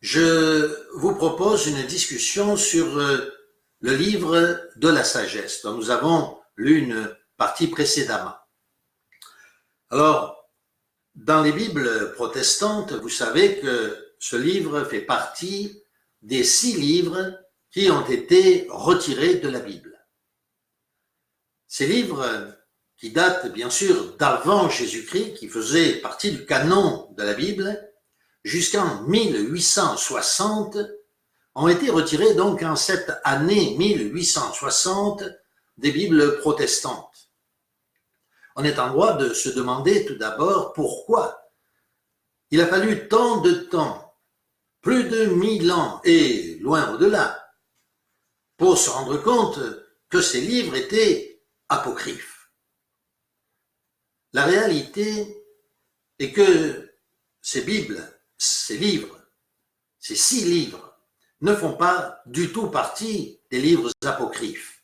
Je vous propose une discussion sur le livre de la sagesse, dont nous avons lu une partie précédemment. Alors, dans les Bibles protestantes, vous savez que ce livre fait partie des 6 livres qui ont été retirés de la Bible. Ces livres, qui datent bien sûr d'avant Jésus-Christ, qui faisaient partie du canon de la Bible, jusqu'en 1860, ont été retirés donc en cette année 1860 des Bibles protestantes. On est en droit de se demander tout d'abord pourquoi il a fallu tant de temps, plus de 1000 ans et loin au-delà, pour se rendre compte que ces livres étaient apocryphes. La réalité est que ces Bibles, ces livres, ces 6 livres, ne font pas du tout partie des livres apocryphes.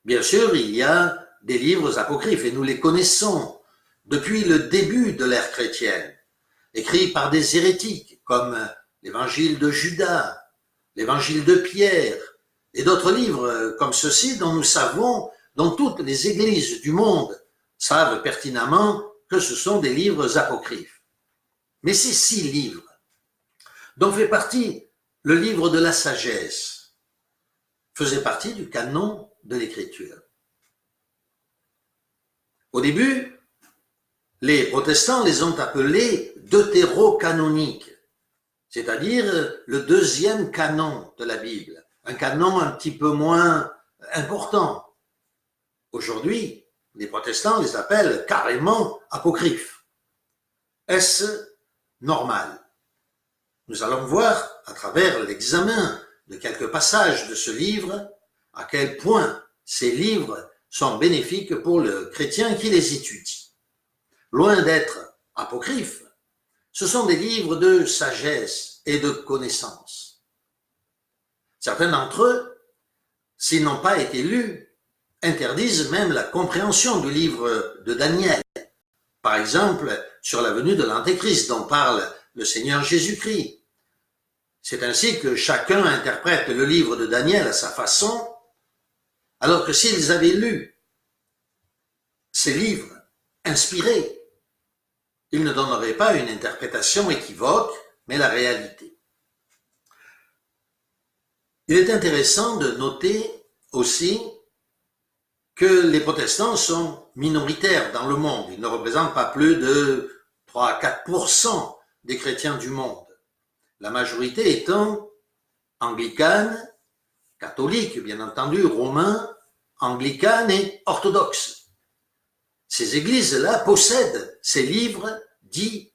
Bien sûr, il y a des livres apocryphes, et nous les connaissons depuis le début de l'ère chrétienne, écrits par des hérétiques, comme l'évangile de Judas, l'évangile de Pierre, et d'autres livres comme ceux-ci dont nous savons, dont toutes les églises du monde savent pertinemment que ce sont des livres apocryphes. Mais ces 6 livres, dont fait partie le livre de la sagesse, faisaient partie du canon de l'écriture. Au début, les protestants les ont appelés deutérocanoniques, c'est-à-dire le 2e canon de la Bible, un canon un petit peu moins important. Aujourd'hui, les protestants les appellent carrément apocryphes. Est-ce normal? Nous allons voir, à travers l'examen de quelques passages de ce livre, à quel point ces livres sont bénéfiques pour le chrétien qui les étudie. Loin d'être apocryphes, ce sont des livres de sagesse et de connaissance. Certains d'entre eux, s'ils n'ont pas été lus, interdisent même la compréhension du livre de Daniel. Par exemple, sur la venue de l'Antéchrist dont parle le Seigneur Jésus-Christ. C'est ainsi que chacun interprète le livre de Daniel à sa façon, alors que s'ils avaient lu ces livres inspirés, ils ne donneraient pas une interprétation équivoque, mais la réalité. Il est intéressant de noter aussi que les protestants sont minoritaires dans le monde. Ils ne représentent pas plus de 3 à 4% des chrétiens du monde. La majorité étant anglicane, catholique, bien entendu, romain, anglicane et orthodoxe. Ces églises-là possèdent ces livres dits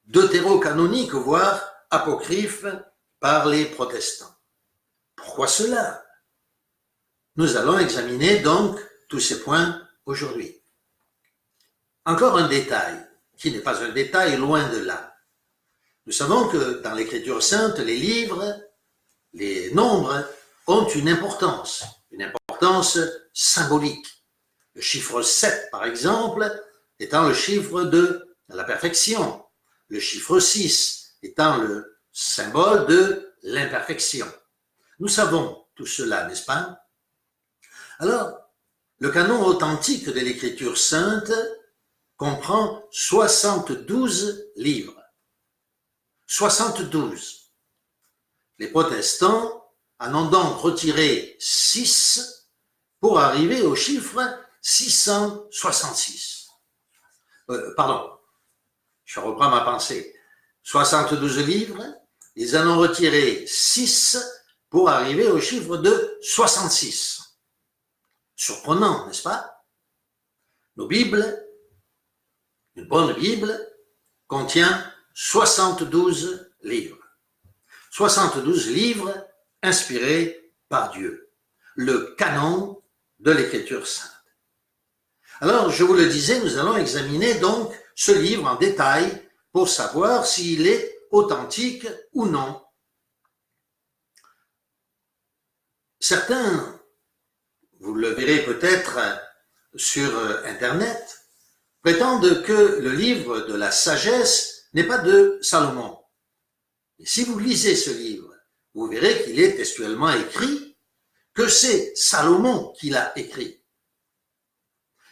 deutérocanoniques, voire apocryphes par les protestants. Pourquoi cela? Nous allons examiner donc tous ces points aujourd'hui. Encore un détail, qui n'est pas un détail, loin de là. Nous savons que dans l'Écriture sainte, les livres, les nombres ont une importance symbolique. Le chiffre 7, par exemple, étant le chiffre de la perfection. Le chiffre 6 étant le symbole de l'imperfection. Nous savons tout cela, n'est-ce pas? Alors, le canon authentique de l'Écriture sainte comprend 72 livres. 72. Les protestants en ont donc retiré 6 pour arriver au chiffre 666. Je reprends ma pensée. 72 livres, ils en ont retiré 6 pour arriver au chiffre de 66. Surprenant, n'est-ce pas? Nos Bibles, une bonne Bible, contient 72 livres. 72 livres inspirés par Dieu. Le canon de l'Écriture sainte. Alors, je vous le disais, nous allons examiner donc ce livre en détail pour savoir s'il est authentique ou non. Certains, vous le verrez peut-être sur Internet, prétendent que le livre de la sagesse n'est pas de Salomon. Et si vous lisez ce livre, vous verrez qu'il est textuellement écrit que c'est Salomon qui l'a écrit.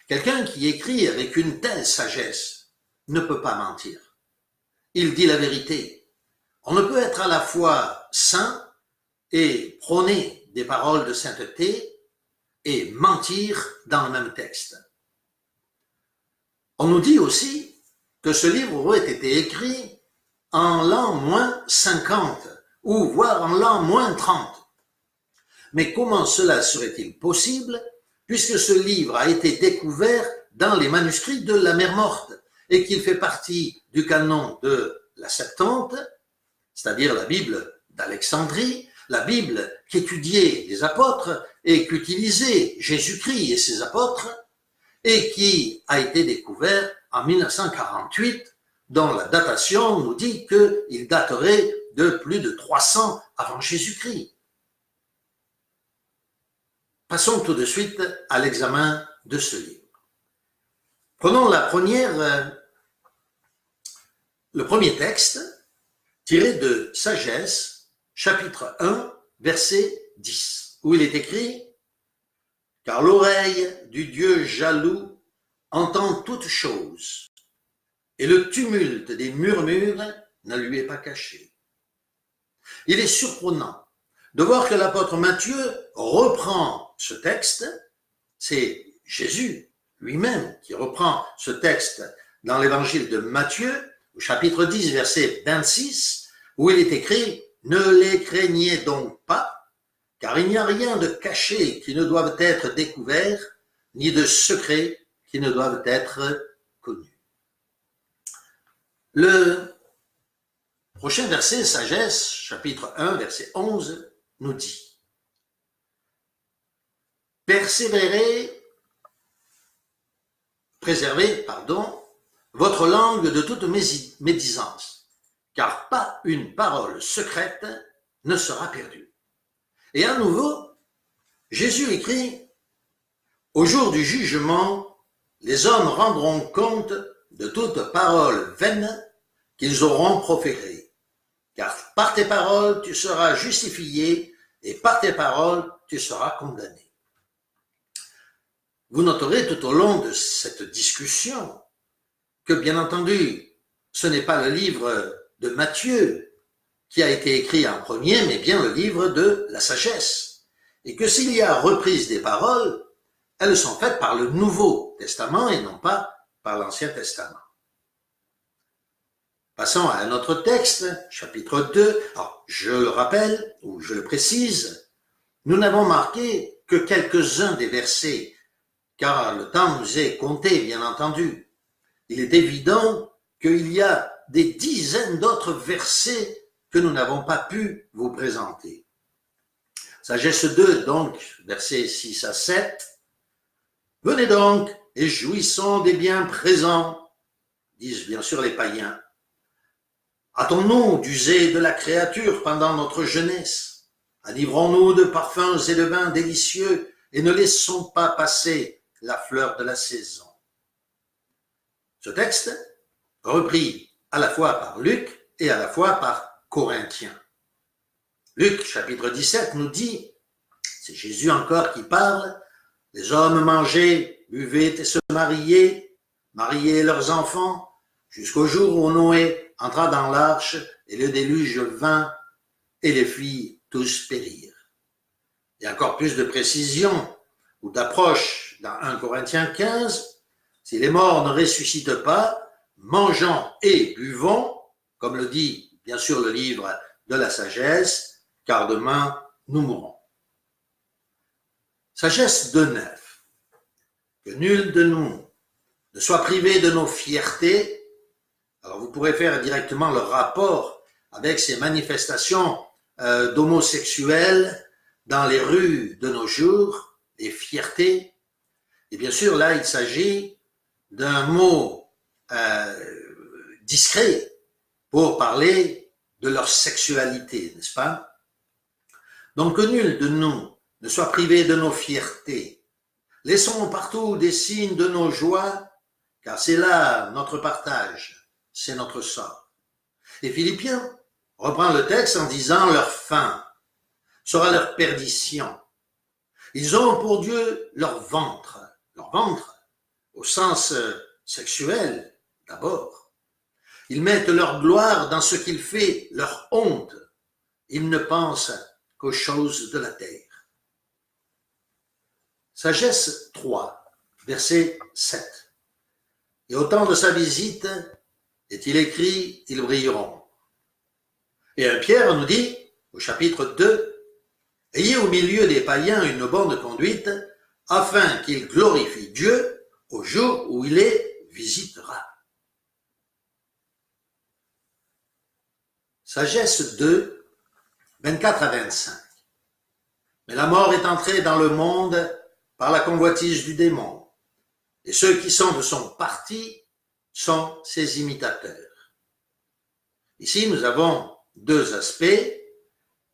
Quelqu'un qui écrit avec une telle sagesse ne peut pas mentir. Il dit la vérité. On ne peut être à la fois saint et prôner des paroles de sainteté et mentir dans le même texte. On nous dit aussi que ce livre aurait été écrit en l'an -50 ou voire en l'an -30. Mais comment cela serait-il possible puisque ce livre a été découvert dans les manuscrits de la Mer Morte et qu'il fait partie du canon de la Septante, c'est-à-dire la Bible d'Alexandrie, la Bible qu'étudiaient les apôtres et qu'utilisait Jésus-Christ et ses apôtres, et qui a été découvert en 1948, dont la datation nous dit qu'il daterait de plus de 300 avant Jésus-Christ. Passons tout de suite à l'examen de ce livre. Prenons le premier texte tiré de Sagesse, chapitre 1, verset 10, où il est écrit « Car l'oreille du Dieu jaloux entend toutes choses, et le tumulte des murmures ne lui est pas caché. » Il est surprenant de voir que l'apôtre Matthieu reprend ce texte, c'est Jésus lui-même qui reprend ce texte dans l'évangile de Matthieu, au chapitre 10, verset 26, où il est écrit « Ne les craignez donc pas, car il n'y a rien de caché qui ne doive être découvert, ni de secret qui ne doivent être connus. » Le prochain verset, Sagesse, chapitre 1, verset 11, nous dit « Préservez, votre langue de toute médisance, car pas une parole secrète ne sera perdue. » Et à nouveau, Jésus écrit « Au jour du jugement, les hommes rendront compte de toute parole vaine qu'ils auront proférée. Car par tes paroles, tu seras justifié, et par tes paroles, tu seras condamné. » Vous noterez tout au long de cette discussion que, bien entendu, ce n'est pas le livre de Matthieu qui a été écrit en premier, mais bien le livre de la sagesse. Et que s'il y a reprise des paroles, elles sont faites par le Nouveau Testament et non pas par l'Ancien Testament. Passons à un autre texte, chapitre 2. Alors, je le rappelle, ou je le précise, nous n'avons marqué que quelques-uns des versets, car le temps nous est compté, bien entendu. Il est évident qu'il y a des dizaines d'autres versets que nous n'avons pas pu vous présenter. Sagesse 2, donc, versets 6 à 7. « Venez donc et jouissons des biens présents, disent bien sûr les païens. Hâtons-nous d'user de la créature pendant notre jeunesse. Enivrons-nous de parfums et de vins délicieux et ne laissons pas passer la fleur de la saison. » Ce texte, repris à la fois par Luc et à la fois par Corinthiens. Luc, chapitre 17, nous dit, c'est Jésus encore qui parle, « Les hommes mangeaient, buvaient et se mariaient leurs enfants, jusqu'au jour où Noé entra dans l'arche et le déluge vint et les filles tous périrent. » Il y a encore plus de précision ou d'approche dans 1 Corinthiens 15. « Si les morts ne ressuscitent pas, mangeons et buvons, comme le dit bien sûr le livre de la sagesse, car demain nous mourrons. » Sagesse 2.9. Que nul de nous ne soit privé de nos fiertés. Alors vous pourrez faire directement le rapport avec ces manifestations d'homosexuels dans les rues de nos jours, les fiertés. Et bien sûr, là, il s'agit d'un mot discret pour parler de leur sexualité, n'est-ce pas? Donc, que nul de nous ne soit privé de nos fiertés. Laissons partout des signes de nos joies, car c'est là notre partage, c'est notre sort. Et Philippiens, reprend le texte en disant leur fin sera leur perdition. Ils ont pour Dieu leur ventre au sens sexuel d'abord. Ils mettent leur gloire dans ce qu'il fait leur honte. Ils ne pensent qu'aux choses de la terre. Sagesse 3, verset 7. Et au temps de sa visite, est-il écrit, ils brilleront. Et 1 Pierre nous dit, au chapitre 2, ayez au milieu des païens une bonne conduite, afin qu'ils glorifient Dieu au jour où il les visitera. Sagesse 2, 24 à 25. Mais la mort est entrée dans le monde par la convoitise du démon, et ceux qui sont de son parti sont ses imitateurs. Ici, nous avons deux aspects,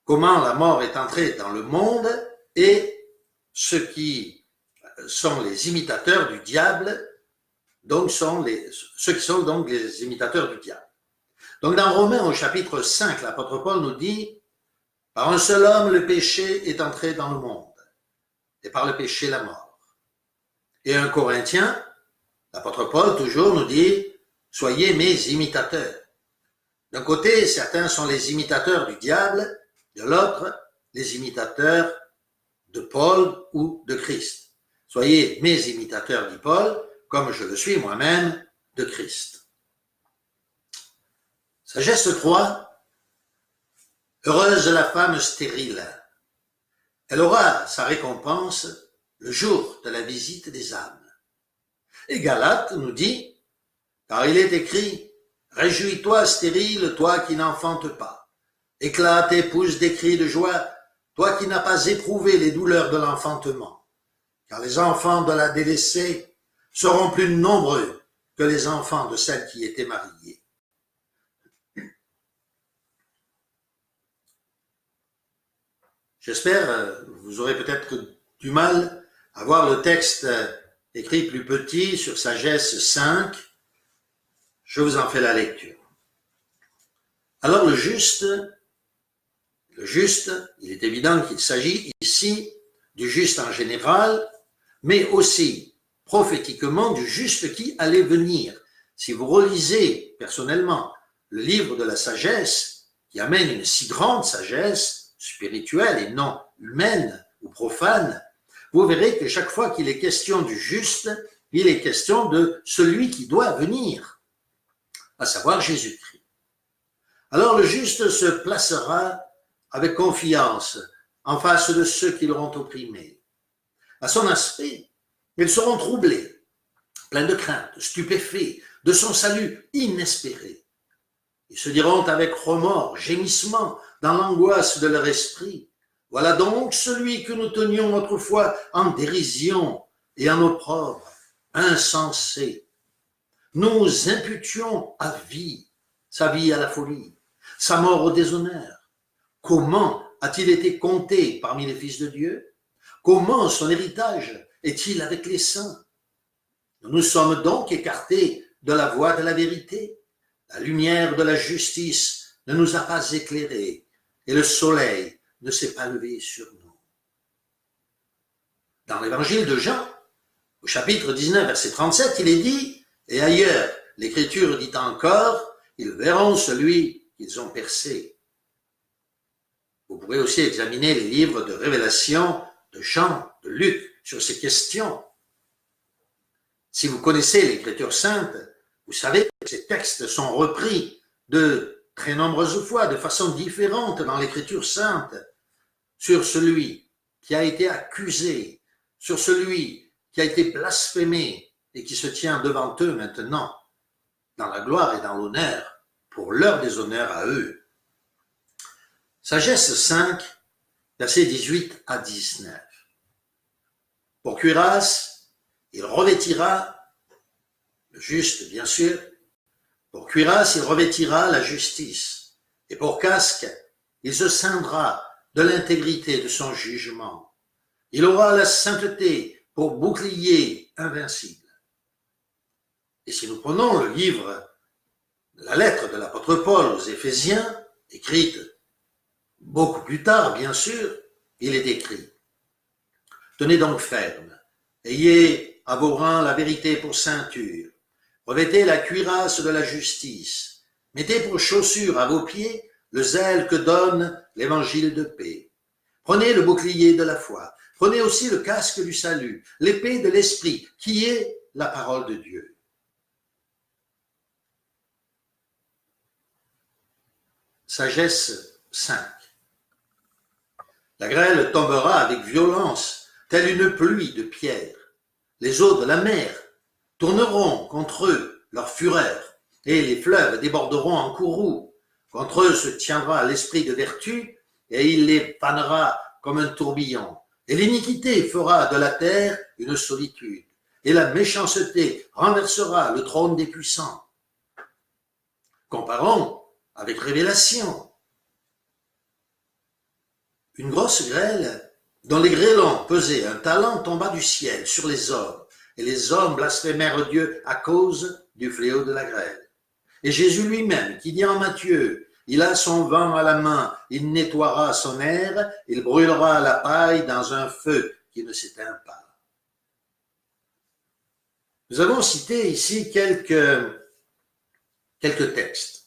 comment la mort est entrée dans le monde et ceux qui sont les imitateurs du diable, donc ceux qui sont donc les imitateurs du diable. Donc dans Romains au chapitre 5, l'apôtre Paul nous dit, par un seul homme le péché est entré dans le monde, et par le péché la mort. Et 1 Corinthiens, l'apôtre Paul toujours nous dit, soyez mes imitateurs. D'un côté, certains sont les imitateurs du diable, de l'autre, les imitateurs de Paul ou de Christ. Soyez mes imitateurs, dit Paul, comme je le suis moi-même de Christ. Sagesse 3. Heureuse la femme stérile. Elle aura sa récompense le jour de la visite des âmes. Et Galates nous dit, car il est écrit, réjouis-toi stérile, toi qui n'enfantes pas. Éclate et pousse des cris de joie, toi qui n'as pas éprouvé les douleurs de l'enfantement. Car les enfants de la délaissée seront plus nombreux que les enfants de celle qui était mariée. J'espère, vous aurez peut-être du mal à voir le texte écrit plus petit sur Sagesse 5. Je vous en fais la lecture. Alors le juste, il est évident qu'il s'agit ici du juste en général, mais aussi prophétiquement du juste qui allait venir. Si vous relisez personnellement le livre de la sagesse, qui amène une si grande sagesse spirituelle et non humaine ou profane, vous verrez que chaque fois qu'il est question du juste, il est question de celui qui doit venir, à savoir Jésus-Christ. Alors le juste se placera avec confiance en face de ceux qui l'auront opprimé. À son aspect, ils seront troublés, pleins de crainte, stupéfaits de son salut inespéré. Ils se diront avec remords, gémissement, dans l'angoisse de leur esprit, voilà donc celui que nous tenions autrefois en dérision et en opprobre, insensé. Nous imputions à vie, sa vie à la folie, sa mort au déshonneur. Comment a-t-il été compté parmi les fils de Dieu? Comment son héritage est-il avec les saints? Nous nous sommes donc écartés de la voie de la vérité. La lumière de la justice ne nous a pas éclairés et le soleil ne s'est pas levé sur nous. Dans l'évangile de Jean, au chapitre 19, verset 37, il est dit, et ailleurs, l'Écriture dit encore, ils verront celui qu'ils ont percé. Vous pourrez aussi examiner les livres de Révélation de Jean, de Luc, sur ces questions. Si vous connaissez l'Écriture sainte, vous savez que ces textes sont repris de très nombreuses fois, de façon différente dans l'Écriture sainte, sur celui qui a été accusé, sur celui qui a été blasphémé et qui se tient devant eux maintenant, dans la gloire et dans l'honneur, pour leur déshonneur à eux. Sagesse 5, versets 18 à 19. Pour cuirasse, il revêtira, le juste bien sûr, pour cuirasse, il revêtira la justice, et pour casque, il se ceindra de l'intégrité de son jugement. Il aura la sainteté pour bouclier invincible. Et si nous prenons le livre, la lettre de l'apôtre Paul aux Éphésiens, écrite beaucoup plus tard, bien sûr, il est écrit: tenez donc ferme, ayez à vos reins la vérité pour ceinture, revêtez la cuirasse de la justice, mettez pour chaussure à vos pieds le zèle que donne l'évangile de paix. Prenez le bouclier de la foi, prenez aussi le casque du salut, l'épée de l'esprit, qui est la parole de Dieu. Sagesse 5. La grêle tombera avec violence, telle une pluie de pierres. Les eaux de la mer tourneront contre eux leur fureur, et les fleuves déborderont en courroux. Contre eux se tiendra l'esprit de vertu, et il les fanera comme un tourbillon. Et l'iniquité fera de la terre une solitude, et la méchanceté renversera le trône des puissants. Comparons avec Révélation. Une grosse grêle, dont les grêlons pesaient un talent, tomba du ciel sur les hommes, et les hommes blasphémèrent Dieu à cause du fléau de la grêle. Et Jésus lui-même, qui dit en Matthieu: il a son vent à la main, il nettoiera son air, il brûlera la paille dans un feu qui ne s'éteint pas. Nous avons cité ici quelques textes.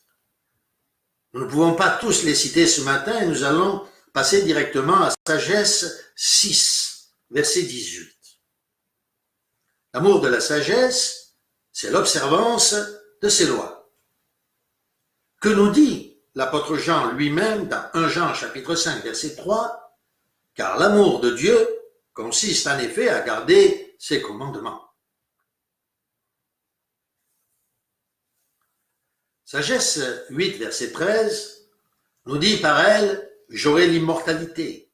Nous ne pouvons pas tous les citer ce matin et nous allons passer directement à Sagesse 6, verset 18. L'amour de la sagesse, c'est l'observance de ses lois. Que nous dit l'apôtre Jean lui-même dans 1 Jean chapitre 5, verset 3, « Car l'amour de Dieu consiste en effet à garder ses commandements. » Sagesse 8, verset 13, nous dit par elle: « J'aurai l'immortalité. »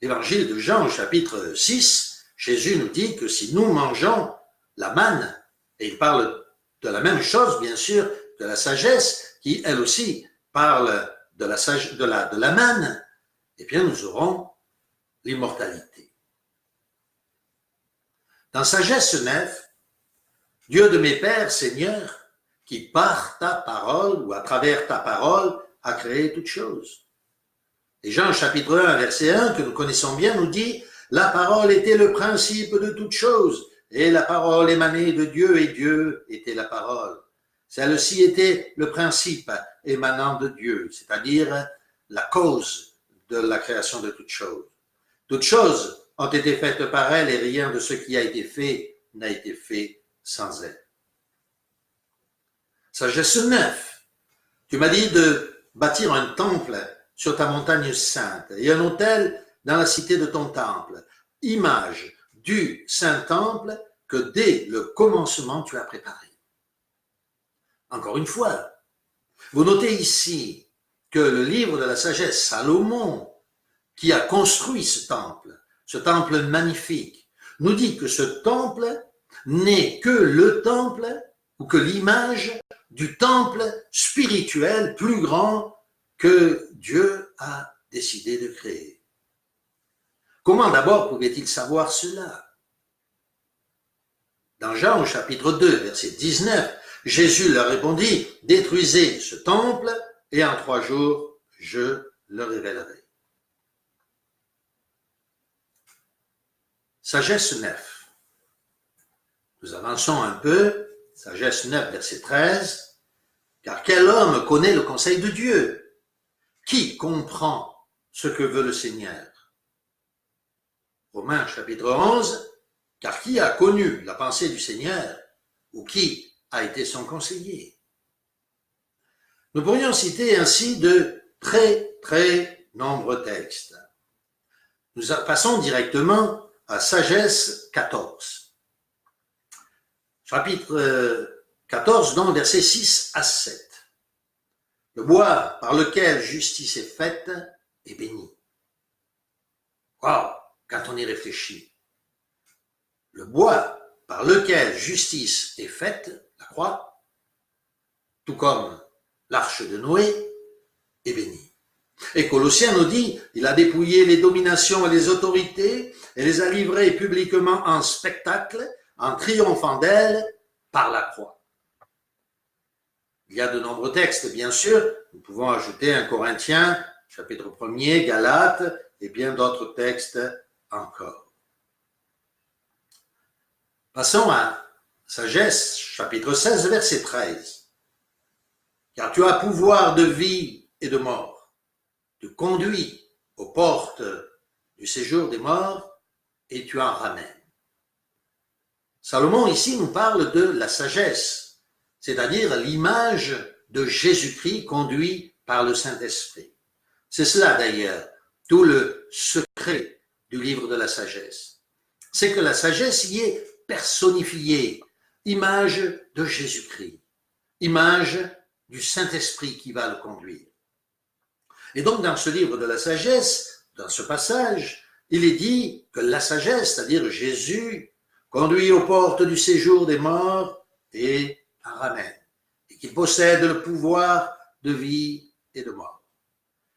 L'évangile de Jean, chapitre 6, Jésus nous dit que si nous mangeons la manne, et il parle de la même chose, bien sûr, de la sagesse, qui elle aussi parle de la manne, eh bien nous aurons l'immortalité. Dans Sagesse 9, Dieu de mes pères, Seigneur, qui par ta parole ou à travers ta parole a créé toutes choses. Et Jean chapitre 1, verset 1, que nous connaissons bien, nous dit: « La parole était le principe de toutes choses, et la parole émanait de Dieu, et Dieu était la parole. » Celle-ci était le principe émanant de Dieu, c'est-à-dire la cause de la création de toutes choses. Toutes choses ont été faites par elle, et rien de ce qui a été fait n'a été fait sans elle. Sagesse 9. Tu m'as dit de bâtir un temple sur ta montagne sainte et un autel dans la cité de ton temple, image du saint temple que dès le commencement tu as préparé. Encore une fois, vous notez ici que le livre de la sagesse, Salomon, qui a construit ce temple magnifique, nous dit que ce temple n'est que le temple ou que l'image du temple spirituel plus grand que Dieu a décidé de créer. Comment d'abord pouvait-il savoir cela? Dans Jean au chapitre 2, verset 19, Jésus leur répondit: « Détruisez ce temple et en 3 jours, je le révélerai. » Sagesse 9. Nous avançons un peu. Sagesse 9, verset 13. « Car quel homme connaît le conseil de Dieu? Qui comprend ce que veut le Seigneur? » Romains chapitre 11. « Car qui a connu la pensée du Seigneur? Ou qui a été son conseiller? » Nous pourrions citer ainsi de très nombreux textes. Nous passons directement à Sagesse 14. Chapitre 14, donc versets 6 à 7. « Le bois par lequel justice est faite est béni. » Wow, quand on y réfléchit. Le bois par lequel justice est faite, la croix, tout comme l'arche de Noé, est béni. Et Colossiens nous dit: il a dépouillé les dominations et les autorités et les a livrées publiquement en spectacle, en triomphant d'elles par la croix. Il y a de nombreux textes, bien sûr, nous pouvons ajouter 1 Corinthiens, chapitre 1er, Galates et bien d'autres textes encore. Passons à Sagesse, chapitre 16, verset 13. Car tu as pouvoir de vie et de mort. Tu conduis aux portes du séjour des morts et tu en ramènes. Salomon ici nous parle de la sagesse, c'est-à-dire l'image de Jésus-Christ conduit par le Saint-Esprit. C'est cela d'ailleurs, tout le secret du livre de la sagesse. C'est que la sagesse y est personnifiée, image de Jésus-Christ, image du Saint-Esprit qui va le conduire. Et donc dans ce livre de la sagesse, dans ce passage, il est dit que la sagesse, c'est-à-dire Jésus, conduit aux portes du séjour des morts et en ramène, et qu'il possède le pouvoir de vie et de mort.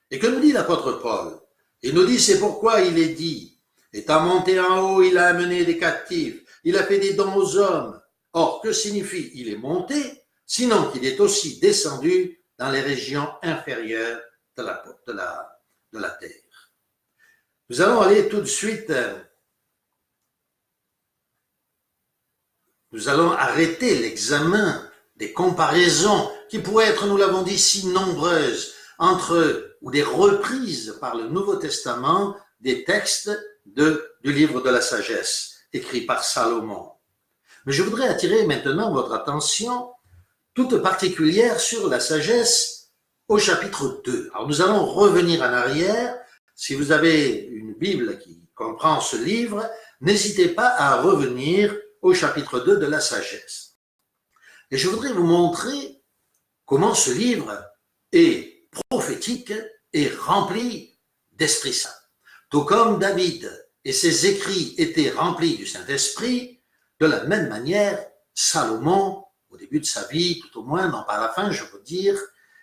Et que nous dit l'apôtre Paul? Il nous dit, c'est pourquoi il est dit, étant monté en haut, il a amené des captifs, il a fait des dons aux hommes. Or, que signifie il est monté, sinon qu'il est aussi descendu dans les régions inférieures de la terre. Nous allons aller tout de suite, nous allons arrêter l'examen des comparaisons qui pourraient être, nous l'avons dit, si nombreuses ou des reprises par le Nouveau Testament des textes du livre de la sagesse, écrit par Salomon. Mais je voudrais attirer maintenant votre attention toute particulière sur la sagesse au chapitre 2. Alors nous allons revenir en arrière. Si vous avez une Bible qui comprend ce livre, n'hésitez pas à revenir au chapitre 2 de la sagesse. Et je voudrais vous montrer comment ce livre est prophétique et rempli d'Esprit Saint. Tout comme David et ses écrits étaient remplis du Saint-Esprit, de la même manière, Salomon, au début de sa vie, tout au moins, non pas à la fin, je veux dire,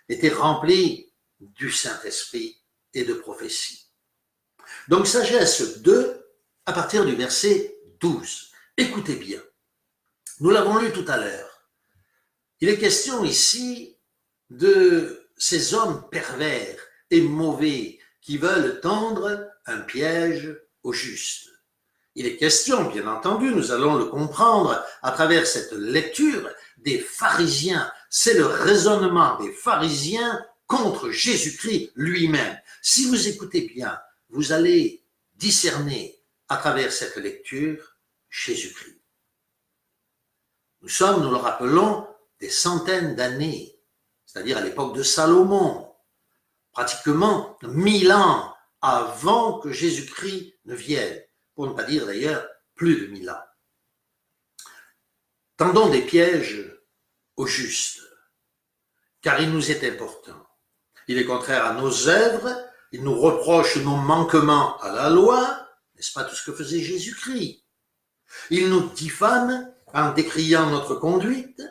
était rempli du Saint-Esprit et de prophétie. Donc, sagesse 2, à partir du verset 12. Écoutez bien. Nous l'avons lu tout à l'heure. Il est question ici de ces hommes pervers et mauvais qui veulent tendre un piège aux justes. Il est question, bien entendu, nous allons le comprendre à travers cette lecture, des pharisiens. C'est le raisonnement des pharisiens contre Jésus-Christ lui-même. Si vous écoutez bien, vous allez discerner à travers cette lecture Jésus-Christ. Nous sommes, nous le rappelons, des centaines d'années, c'est-à-dire à l'époque de Salomon, pratiquement 1000 ans avant que Jésus-Christ ne vienne, pour ne pas dire d'ailleurs plus de 1000 ans. Tendons des pièges aux justes, car il nous est important. Il est contraire à nos œuvres, il nous reproche nos manquements à la loi, n'est-ce pas tout ce que faisait Jésus-Christ? Il nous diffame en décriant notre conduite,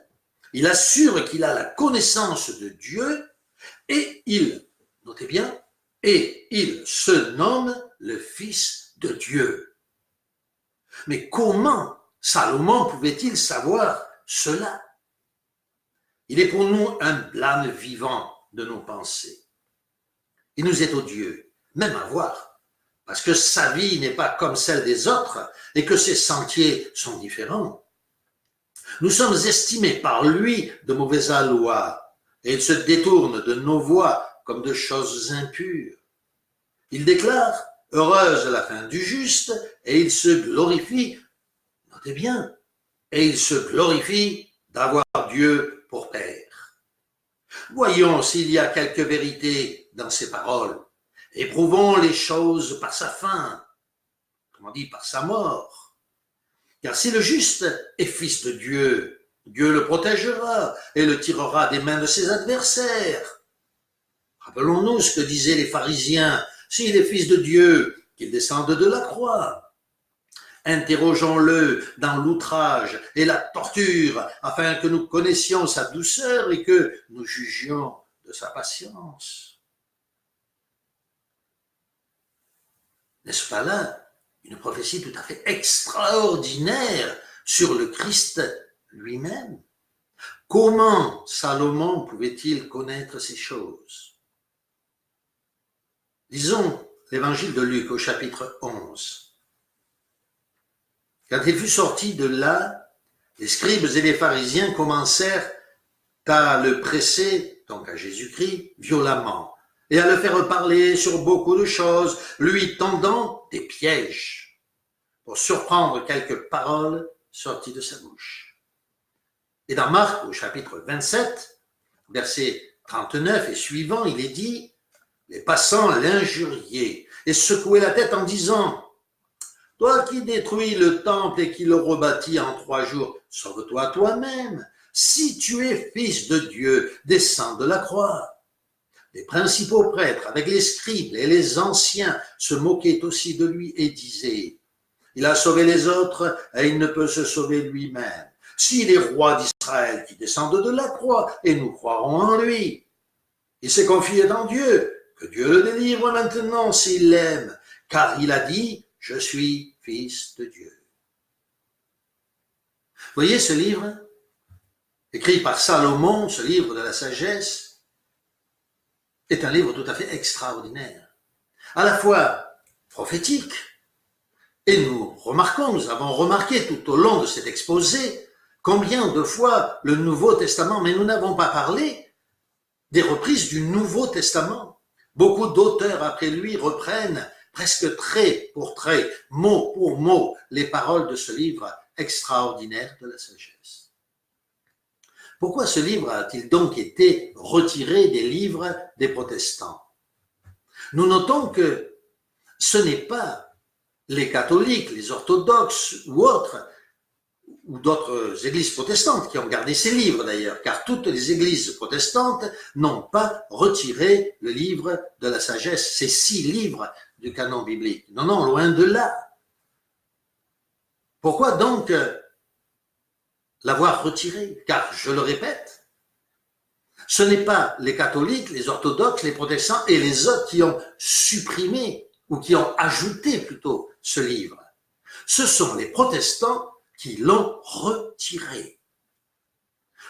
il assure qu'il a la connaissance de Dieu, et notez bien, et il se nomme le Fils de Dieu. Mais comment Salomon pouvait-il savoir cela? Il est pour nous un blâme vivant de nos pensées. Il nous est odieux, même à voir, parce que sa vie n'est pas comme celle des autres et que ses sentiers sont différents. Nous sommes estimés par lui de mauvais aloi et il se détourne de nos voies comme de choses impures. Il déclare « Heureuse la fin du juste » et il se glorifie, notez bien, et il se glorifie d'avoir Dieu pour Père. Voyons s'il y a quelque vérité dans ces paroles. Éprouvons les choses par sa fin, comment dit, par sa mort. Car si le juste est fils de Dieu, Dieu le protégera et le tirera des mains de ses adversaires. Rappelons-nous ce que disaient les pharisiens, s'il est fils de Dieu, qu'il descende de la croix. Interrogeons-le dans l'outrage et la torture, afin que nous connaissions sa douceur et que nous jugions de sa patience. N'est-ce pas là une prophétie tout à fait extraordinaire sur le Christ lui-même? Comment Salomon pouvait-il connaître ces choses? Lisons l'évangile de Luc au chapitre 11. Quand il fut sorti de là, les scribes et les pharisiens commencèrent à le presser, donc à Jésus-Christ, violemment, et à le faire parler sur beaucoup de choses, lui tendant des pièges pour surprendre quelques paroles sorties de sa bouche. Et dans Marc, au chapitre 27, verset 39 et suivant, il est dit, les passants l'injuriaient et secouaient la tête en disant, « Toi qui détruis le temple et qui le rebâtis en 3 jours, sauve-toi toi-même. Si tu es fils de Dieu, descends de la croix. » Les principaux prêtres, avec les scribes et les anciens, se moquaient aussi de lui et disaient, « Il a sauvé les autres et il ne peut se sauver lui-même. S'il est roi d'Israël qui descende de la croix, et nous croirons en lui. Il s'est confié en Dieu, que Dieu le délivre maintenant s'il l'aime, car il a dit, je suis fils de Dieu. » Voyez ce livre, écrit par Salomon, ce livre de la sagesse, est un livre tout à fait extraordinaire, à la fois prophétique, et nous avons remarqué tout au long de cet exposé, combien de fois le Nouveau Testament, mais nous n'avons pas parlé des reprises du Nouveau Testament. Beaucoup d'auteurs après lui reprennent presque trait pour trait, mot pour mot, les paroles de ce livre extraordinaire de la sagesse. Pourquoi ce livre a-t-il donc été retiré des livres des protestants? Nous notons que ce n'est pas les catholiques, les orthodoxes ou autres, ou d'autres églises protestantes qui ont gardé ces livres d'ailleurs, car toutes les églises protestantes n'ont pas retiré le livre de la sagesse, ces 6 livres du canon biblique. Non, non, loin de là. Pourquoi donc l'avoir retiré? Car, je le répète, ce n'est pas les catholiques, les orthodoxes, les protestants et les autres qui ont supprimé, ou qui ont ajouté plutôt ce livre. Ce sont les protestants qui l'ont retiré.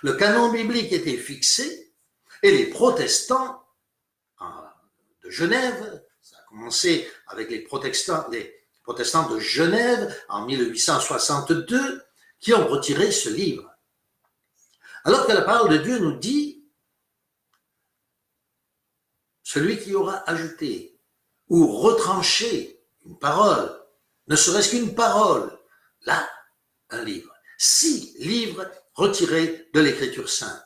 Le canon biblique était fixé et les protestants de Genève, ça a commencé avec les protestants de Genève en 1862, qui ont retiré ce livre. Alors que la parole de Dieu nous dit, celui qui aura ajouté ou retranché une parole, ne serait-ce qu'une parole, là, un livre. 6 livres retirés de l'Écriture sainte.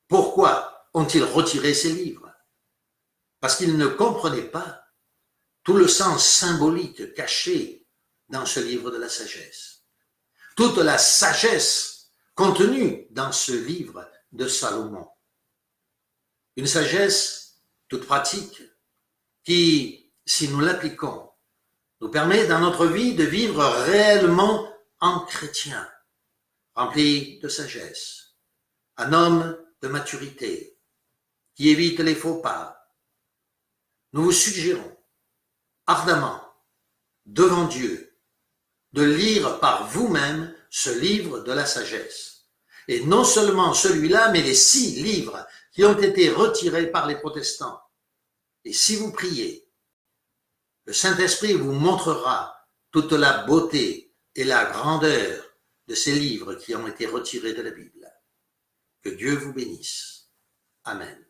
Pourquoi ont-ils retiré ces livres? Parce qu'ils ne comprenaient pas tout le sens symbolique caché dans ce livre de la sagesse. Toute la sagesse contenue dans ce livre de Salomon. Une sagesse toute pratique qui, si nous l'appliquons, nous permet dans notre vie de vivre réellement en chrétien, rempli de sagesse, un homme de maturité, qui évite les faux pas. Nous vous suggérons ardemment, devant Dieu, de lire par vous-même ce livre de la sagesse. Et non seulement celui-là, mais les 6 livres qui ont été retirés par les protestants. Et si vous priez, le Saint-Esprit vous montrera toute la beauté et la grandeur de ces livres qui ont été retirés de la Bible. Que Dieu vous bénisse. Amen.